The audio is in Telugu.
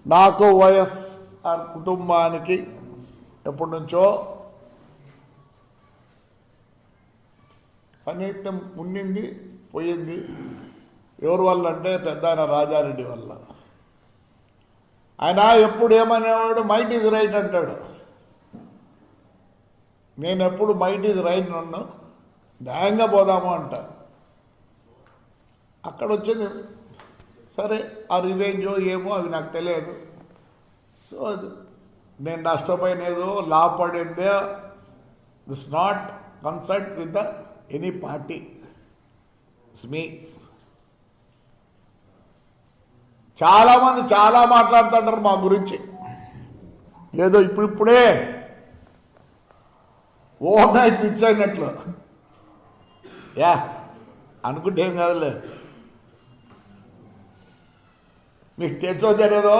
నాకు వైఎస్ఆర్ కుటుంబానికి ఎప్పటి నుంచో సన్నిహిత్యం ఉండింది, పోయింది. ఎవరి వల్ల అంటే పెద్ద ఆయన రాజారెడ్డి వల్ల. ఆయన ఎప్పుడు ఏమనేవాడు, మైట్ ఈజ్ రైట్ అంటాడు. నేను ఎప్పుడు మైట్ ఈజ్ రైట్ నన్ను న్యాయంగా పోదాము అంట. అక్కడ వచ్చింది సరే, ఆ రివెంజ్ ఏమో అవి నాకు తెలియదు. సో నేను నష్టపోయినదో లాభపడిందే this not consult with the any party, it's me. చాలామంది చాలా మాట్లాడుతుంటారు మా గురించి, ఏదో ఇప్పుడిప్పుడే ఓవర్ నైట్ రిచ్ అయినట్లు. యా అనుకుంటే ఏం కాదులే, మీకు తెచ్చో తెలియదో